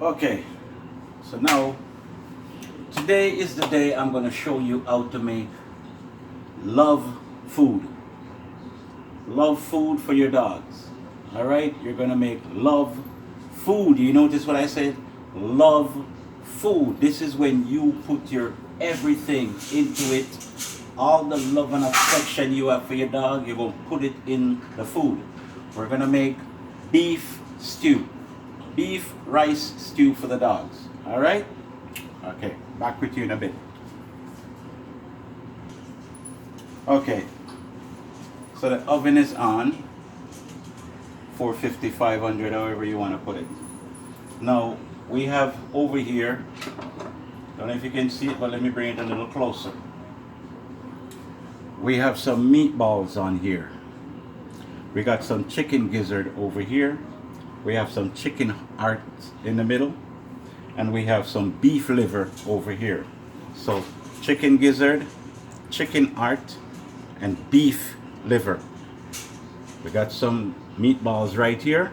Okay, so now today is the day I'm going to show you how to make love food. Love food for your dogs. All right, you're going to make love food. You notice what I said? Love food. This is when you put your everything into it. All the love and affection you have for your dog, you're going to put it in the food. We're going to make beef stew. Beef rice stew for the dogs. All right? Okay, back with you in a bit. Okay, so the oven is on, 450, 500, however you want to put it. Now, we have over here, don't know if you can see it, but let me bring it a little closer. We have some meatballs on here. We got some chicken gizzard over here. We have some chicken heart in the middle. And we have some beef liver over here. So chicken gizzard, chicken heart, and beef liver. We got some meatballs right here.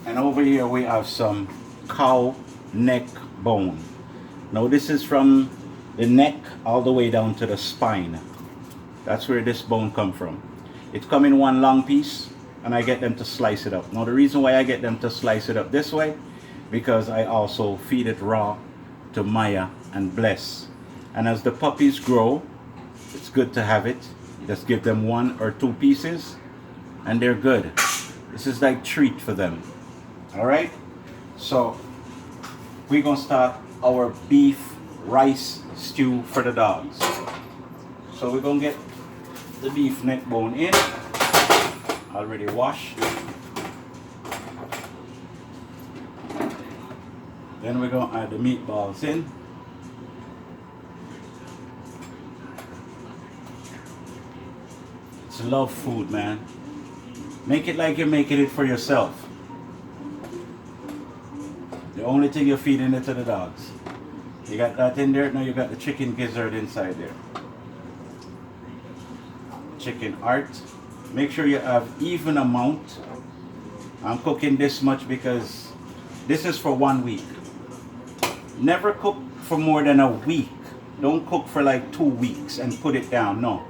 And over here we have some cow neck bone. Now this is from the neck all the way down to the spine. That's where this bone come from. It's come in one long piece, and I get them to slice it up. Now the reason why I get them to slice it up this way, because I also feed it raw to Maya and Bless. And as the puppies grow, it's good to have it. Just give them 1 or 2 pieces and they're good. This is like treat for them. All right, so we're gonna start our beef rice stew for the dogs. So we're gonna get the beef neck bone in, already washed. Then we're gonna add the meatballs in. It's love food, man. Make it like you're making it for yourself. The only thing you're feeding it to the dogs. You got that in there, now you got the chicken gizzard inside there. Chicken heart. Make sure you have even amount. I'm cooking this much because this is for 1 week. Never cook for more than a week. Don't cook for like 2 weeks and put it down. No.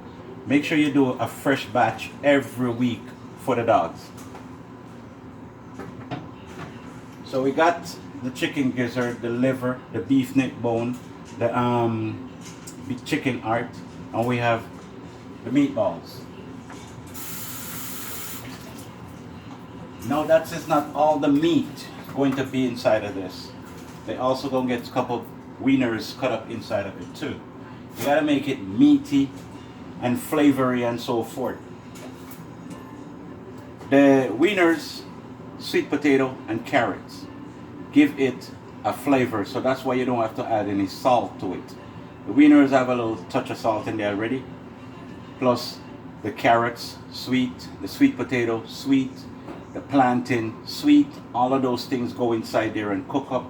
Make sure you do a fresh batch every week for the dogs. So we got the chicken gizzard, the liver, the beef neck bone, the chicken heart, and we have the meatballs. Now that is not all the meat going to be inside of this. They also gonna get a couple wieners cut up inside of it too. You gotta make it meaty and flavory and so forth. The wieners, sweet potato and carrots give it a flavor, so that's why you don't have to add any salt to it. The wieners have a little touch of salt in there already, plus the carrots sweet, the sweet potato sweet, the plantain sweet. All of those things go inside there and cook up.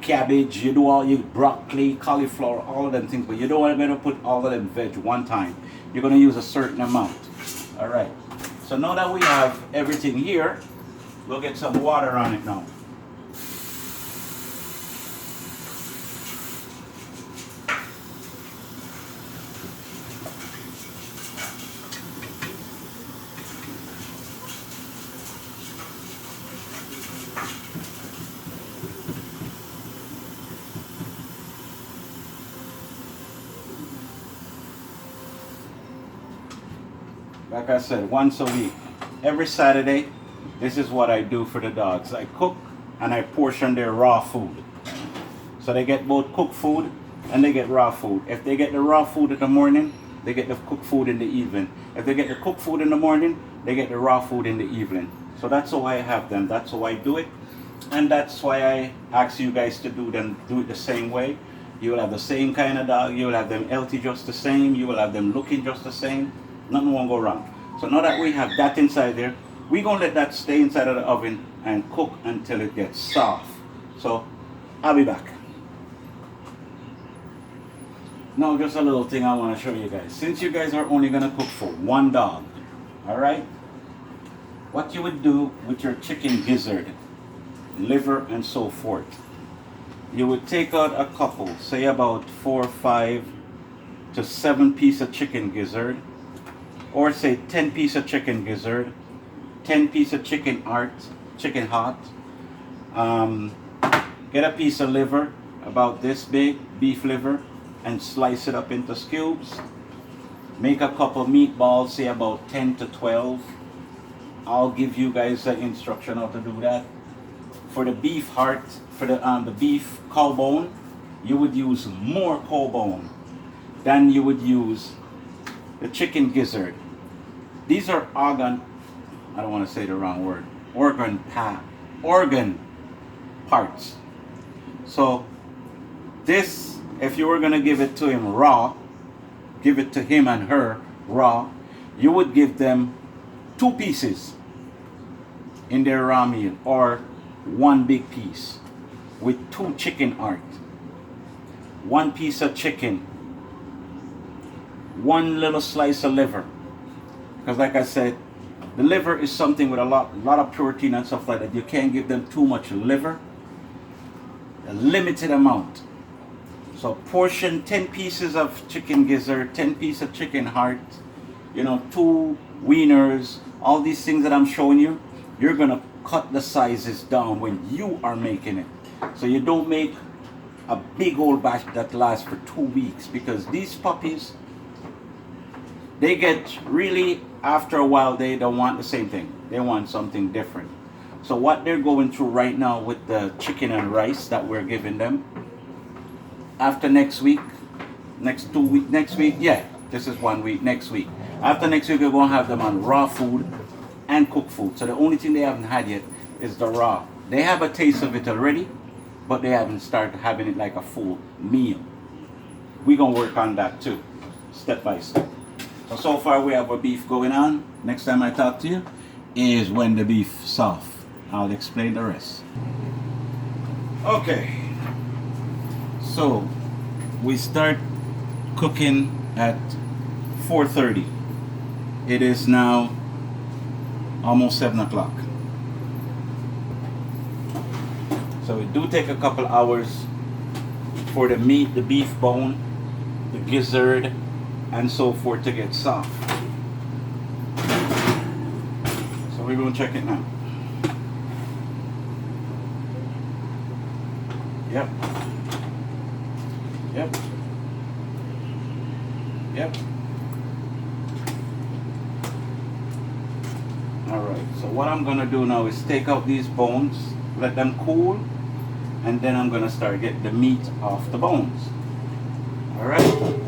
Cabbage, you do all your broccoli, cauliflower, all of them things, but you don't want to put all of them veg one time. You're going to use a certain amount. All right, so now that we have everything here, we'll get some water on it now. Like I said, once a week. Every Saturday, this is what I do for the dogs. I cook and I portion their raw food. So they get both cooked food and they get raw food. If they get the raw food in the morning, they get the cooked food in the evening. If they get the cooked food in the morning, they get the raw food in the evening. So that's how I have them. That's how I do it. And that's why I ask you guys to do it the same way. You will have the same kind of dog. You will have them healthy just the same. You will have them looking just the same. Nothing won't go wrong. So now that we have that inside there, we're going to let that stay inside of the oven and cook until it gets soft. So I'll be back. Now just a little thing I want to show you guys. Since you guys are only going to cook for one dog, all right? what you would do with your chicken gizzard, liver, and so forth, you would take out a couple, say about 4, 5 to 7 piece of chicken gizzard, or say 10 piece of chicken gizzard, 10 piece of chicken heart. Get a piece of liver about this big, beef liver, and slice it up into cubes. Make a couple meatballs, say about 10 to 12. I'll give you guys the instruction how to do that. For the beef heart, for the beef cow bone, you would use more cow bone than you would use the chicken gizzard. These are organ, I don't want to say the wrong word, organ parts. So this, if you were going to give it to him raw, give it to him and her raw, you would give them 2 pieces in their raw meal, or 1 big piece with 2 chicken heart, 1 piece of chicken, 1 little slice of liver. Because like I said, the liver is something with a lot of protein and stuff like that. You can't give them too much liver, a limited amount. So portion 10 pieces of chicken gizzard, 10 pieces of chicken heart, 2 wieners, all these things that I'm showing you. You're gonna cut the sizes down when you are making it. So you don't make a big old batch that lasts for 2 weeks, because these puppies, they get really, after a while, they don't want the same thing. They want something different. So what they're going through right now with the chicken and rice that we're giving them, after next week, next week, yeah, this is 1 week, next week. After next week, we're going to have them on raw food and cooked food. So the only thing they haven't had yet is the raw. They have a taste of it already, but they haven't started having it like a full meal. We're going to work on that too, step by step. So far we have our beef going on. Next time I talk to you is when the beef soft. I'll explain the rest. Okay. So we start cooking at 4:30. It is now almost 7 o'clock. So it do take a couple hours for the meat, the beef bone, the gizzard, and so forth to get soft. So we're going to check it now. Yep. Yep. Yep. Alright, so what I'm going to do now is take out these bones, let them cool, and then I'm going to start getting the meat off the bones. Alright?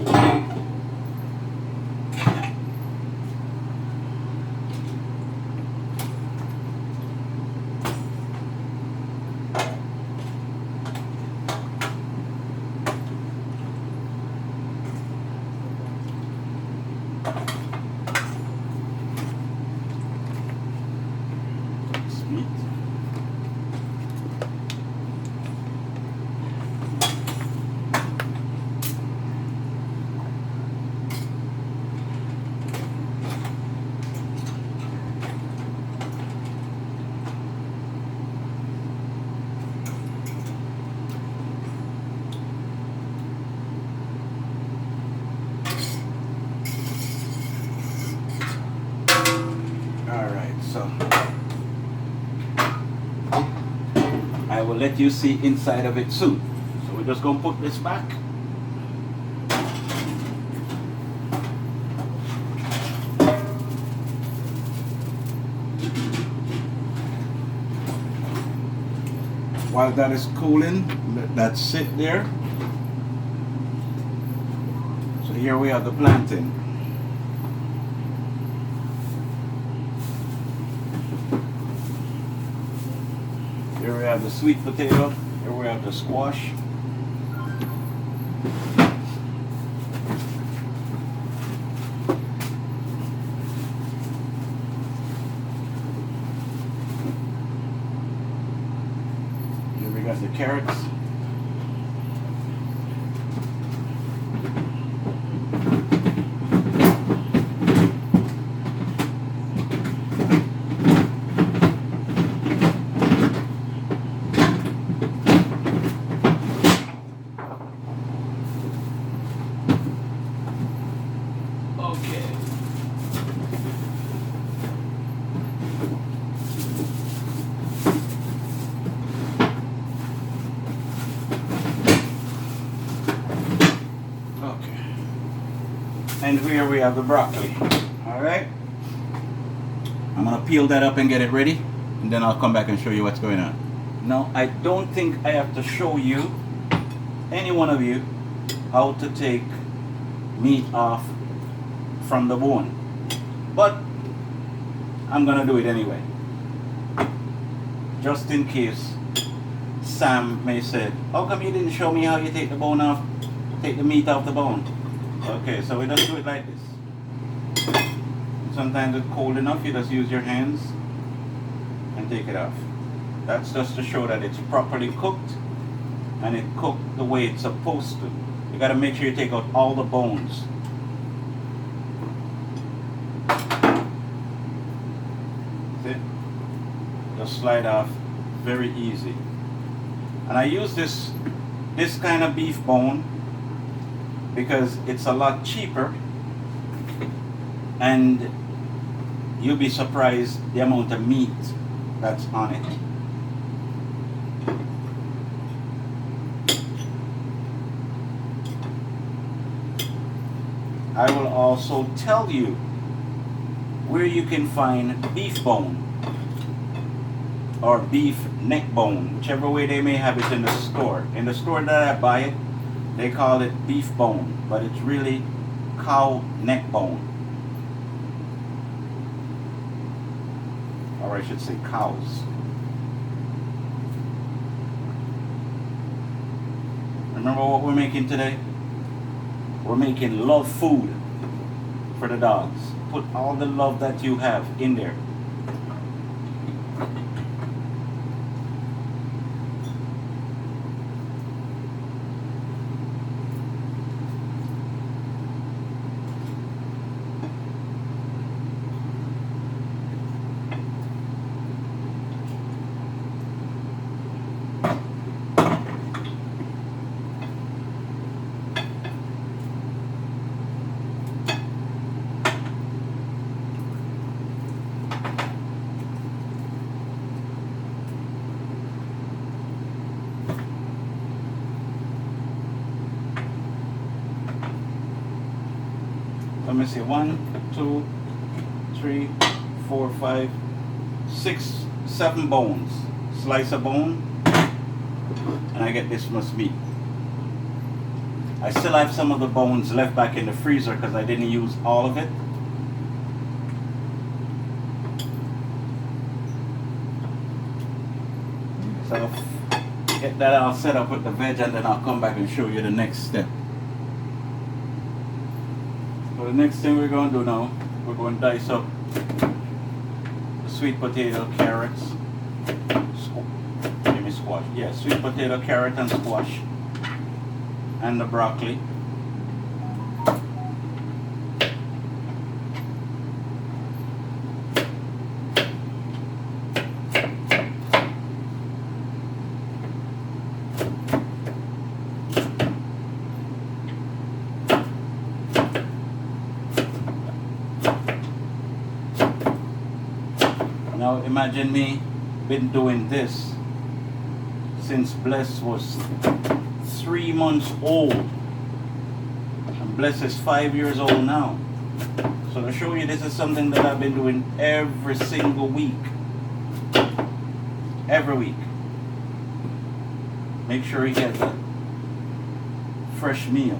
I will let you see inside of it soon. So we're just going to put this back. While that is cooling, let that sit there. So here we have the plantain. Here we have the sweet potato. Here we have the squash. Here we got the carrots. And here we have the broccoli. Alright? I'm gonna peel that up and get it ready, and then I'll come back and show you what's going on. Now, I don't think I have to show you, any one of you, how to take meat off from the bone. But I'm gonna do it anyway. Just in case Sam may say, how come you didn't show me how you take the bone off, take the meat off the bone? Okay, so we just do it like this. Sometimes it's cold enough, you just use your hands and take it off. That's just to show that it's properly cooked and it cooked the way it's supposed to. You gotta make sure you take out all the bones. See? Just slide off, very easy. And I use this kind of beef bone because it's a lot cheaper, and you'll be surprised the amount of meat that's on it. I will also tell you where you can find beef bone or beef neck bone, whichever way they may have it in the store. In the store that I buy it, they call it beef bone, but it's really cow neck bone. Or I should say cows. Remember what we're making today? We're making love food for the dogs. Put all the love that you have in there. Let me see, 1, 2, 3, 4, 5, 6, 7 bones. Slice a bone, and I get this much meat. I still have some of the bones left back in the freezer because I didn't use all of it. So I'll get that all set up with the veg, and then I'll come back and show you the next step. So the next thing we're going to do now, we're going to dice up the sweet potato, carrots, squash. Yeah, sweet potato, carrot, and squash, and the broccoli. Now imagine me been doing this since Bless was 3 months old, and Bless is 5 years old now. So to show you, this is something that I've been doing every single week. Every week. Make sure he gets a fresh meal.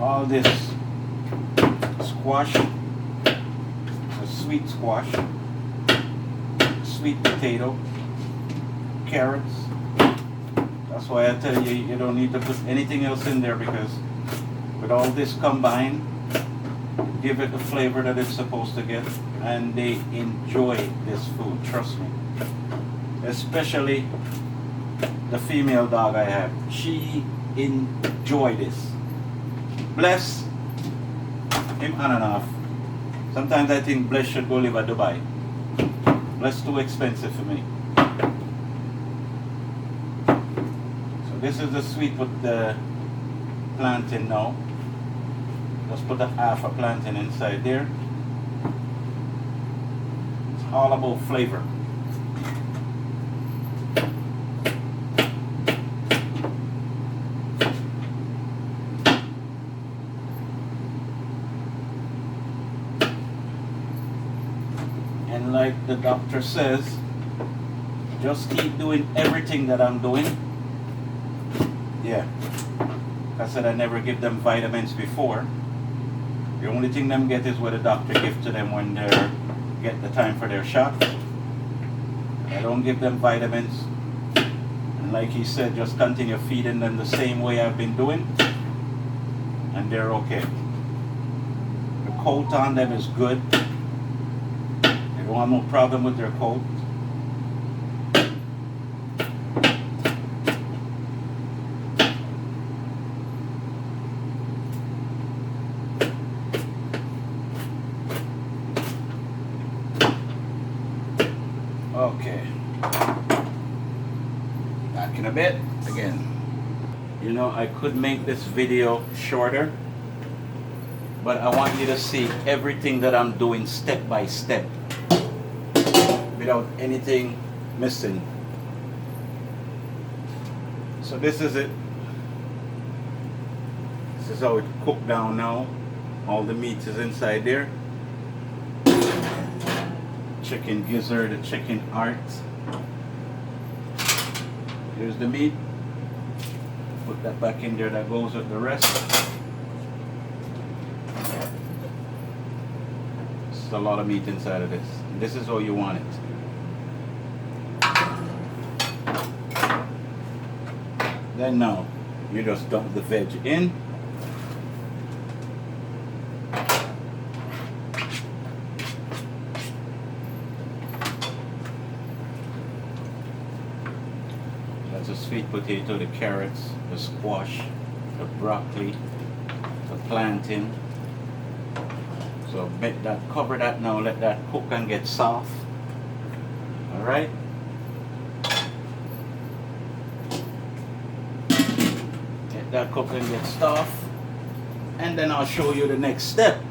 All this squash, the sweet squash, sweet potato, carrots. That's why I tell you, you don't need to put anything else in there, because with all this combined, give it the flavor that it's supposed to get, and they enjoy this food, trust me. Especially the female dog I have. She enjoy this. Bless him on and off. Sometimes I think Bless should go live at Dubai. Bless too expensive for me. So this is the sweet with the plantain now. Just put a half a plantain inside there. It's all about flavor. And like the doctor says, just keep doing everything that I'm doing. Yeah. I said I never give them vitamins before. The only thing them get is what the doctor gives to them when they get the time for their shot. I don't give them vitamins. And like he said, just continue feeding them the same way I've been doing. And they're okay. The coat on them is good. They don't have no problem with their coat. Okay, back in a bit again. You know, I could make this video shorter, but I want you to see everything that I'm doing step by step without anything missing. So this is it. This is how it cooked down now. All the meat is inside there. Chicken gizzard, the chicken heart. Here's the meat. Put that back in there, that goes with the rest. It's a lot of meat inside of this. This is how you want it. Then now, you just dump the veg in. The sweet potato, the carrots, the squash, the broccoli, the plantain. So make that, cover that now, let that cook and get soft. Alright? Let that cook and get soft. And then I'll show you the next step.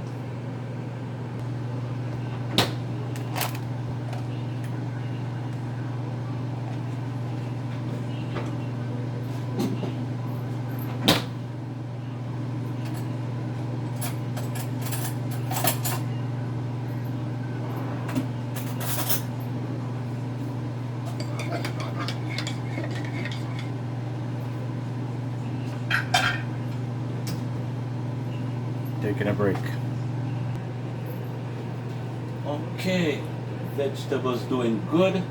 Taking a break. Okay, vegetables doing good.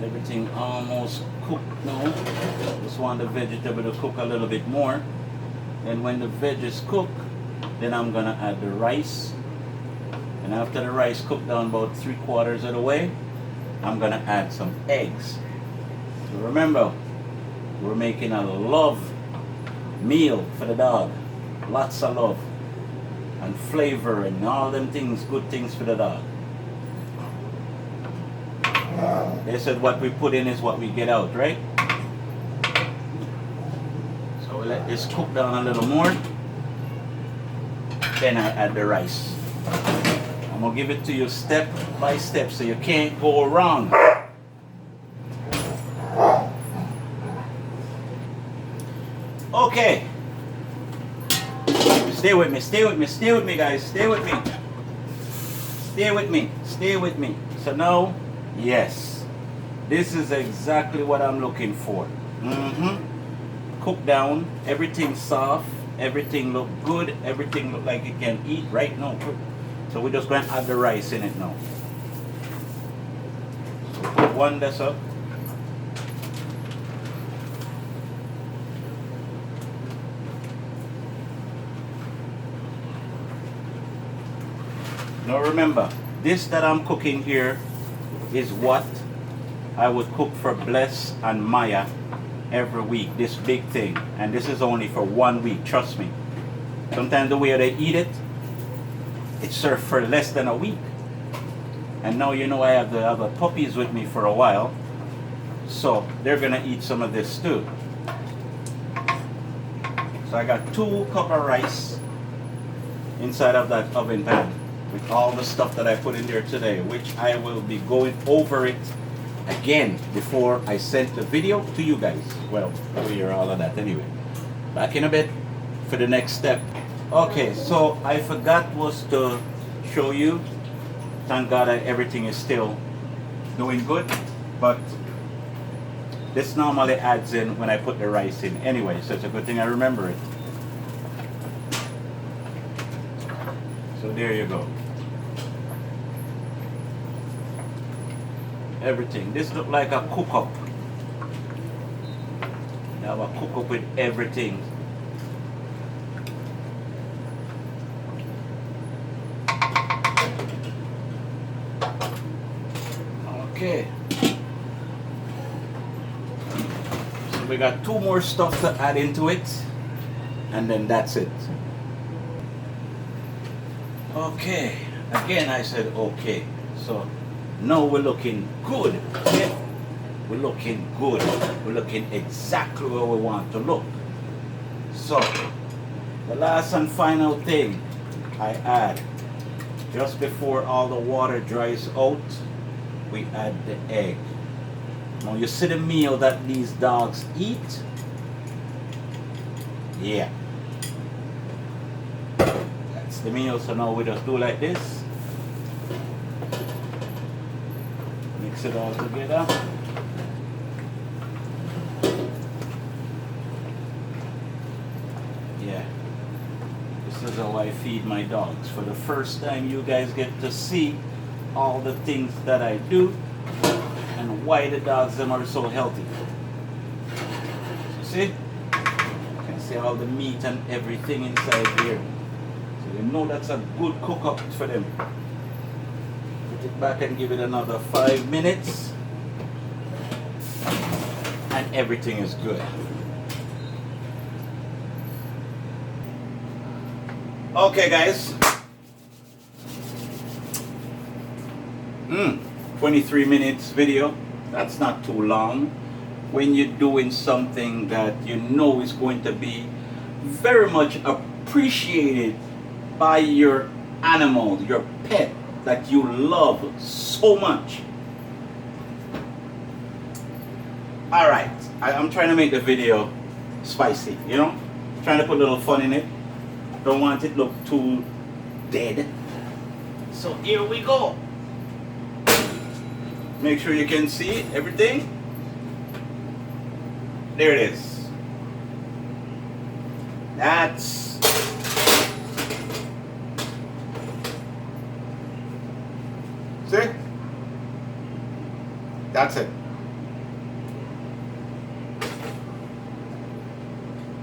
Everything almost cooked now. Just want the vegetable to cook a little bit more. And when the veg is cooked, then I'm gonna add the rice. And after the rice cooked down about 3/4 of the way, I'm gonna add some eggs. So remember, we're making a love meal for the dog. Lots of love and flavor and all them things, good things for the dog. They said what we put in is what we get out, right? So we let this cook down a little more. Then I add the rice. I'm gonna give it to you step by step so you can't go wrong. Okay. Stay with me, stay with me, stay with me, guys. Stay with me. Stay with me, stay with me. So now, yes, this is exactly what I'm looking for. Cook down, everything soft, everything look good, everything look like it can eat right now. So we're just going to add the rice in it now. So put one that's up. Now remember, this that I'm cooking here is what I would cook for Bless and Maya every week, this big thing. And this is only for 1 week, trust me. Sometimes the way they eat it, it's served for less than a week. And now you know I have the other puppies with me for a while, so they're gonna eat some of this too. So I got 2 cups of rice inside of that oven pan with all the stuff that I put in there today, which I will be going over it again before I send the video to you guys. Well, we hear all of that anyway. Back in a bit for the next step. Okay, so I forgot was to show you. Thank God that everything is still doing good, but this normally adds in when I put the rice in anyway, so it's a good thing I remember it. So there you go. Everything. This looks like a cook-up. You have a cook-up with everything. Okay. So we got 2 more stuff to add into it, and then that's it. Okay. Again, I said okay. So now we're looking good. Yeah. We're looking good. We're looking exactly where we want to look. So the last and final thing I add, just before all the water dries out, we add the egg. Now you see the meal that these dogs eat? Yeah. That's the meal, so now we just do like this. Mix it all together. Yeah. This is how I feed my dogs. For the first time you guys get to see all the things that I do and why the dogs them are so healthy. So see? You can see all the meat and everything inside here. So you know that's a good cook up for them. Put it back and give it another 5 minutes and everything is good. Okay guys. 23 minutes video. That's not too long when you're doing something that you know is going to be very much appreciated by your animal, your pet that you love so much. Alright, I'm trying to make the video spicy, you know? Trying to put a little fun in it. Don't want it to look too dead. So here we go. Make sure you can see everything. There it is. That's see? That's it.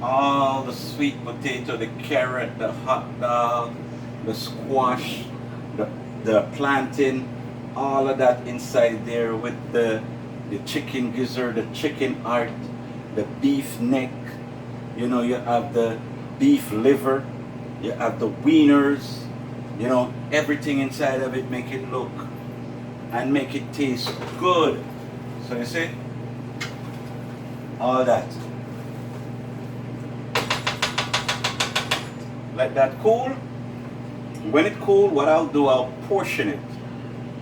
All the sweet potato, the carrot, the hot dog, the squash, the plantain, all of that inside there with the chicken gizzard, the chicken heart, the beef neck. You know, you have the beef liver, you have the wieners, you know, everything inside of it, make it look and make it taste good. So you see, all that. Let that cool. When it cool, what I'll do, I'll portion it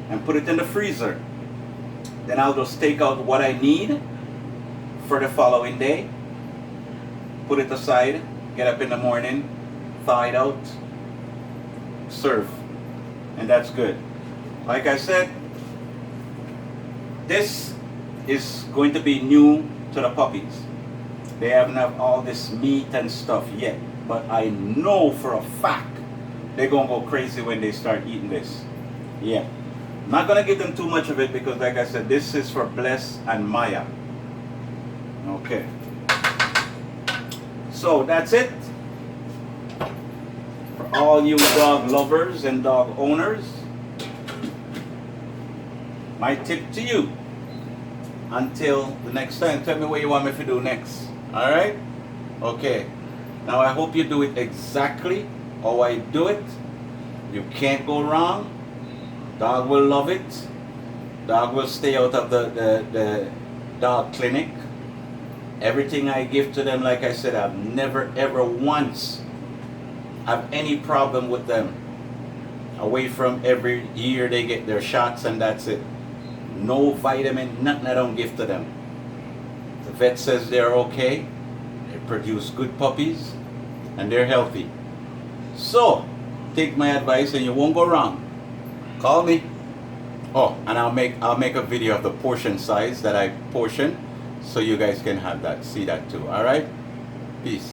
and put it in the freezer. Then I'll just take out what I need for the following day, put it aside, get up in the morning, thaw it out, serve, and that's good. Like I said, this is going to be new to the puppies. They haven't have all this meat and stuff yet, but I know for a fact they're gonna go crazy when they start eating this. Yeah. Not gonna give them too much of it because, like I said, this is for Bless and Maya. Okay. So that's it. For all you dog lovers and dog owners, my tip to you, until the next time, tell me what you want me to do next. Alright? Okay. Now I hope you do it exactly how I do it. You can't go wrong. Dog will love it. Dog will stay out of the dog clinic. Everything I give to them, like I said, I've never ever once have any problem with them. Away from every year they get their shots and that's it. No vitamin, nothing I don't give to them. The vet says they're okay. They produce good puppies and they're healthy. So, take my advice and you won't go wrong. Call me. Oh, and I'll make a video of the portion size that I portion so you guys can have that, see that too. All right? Peace.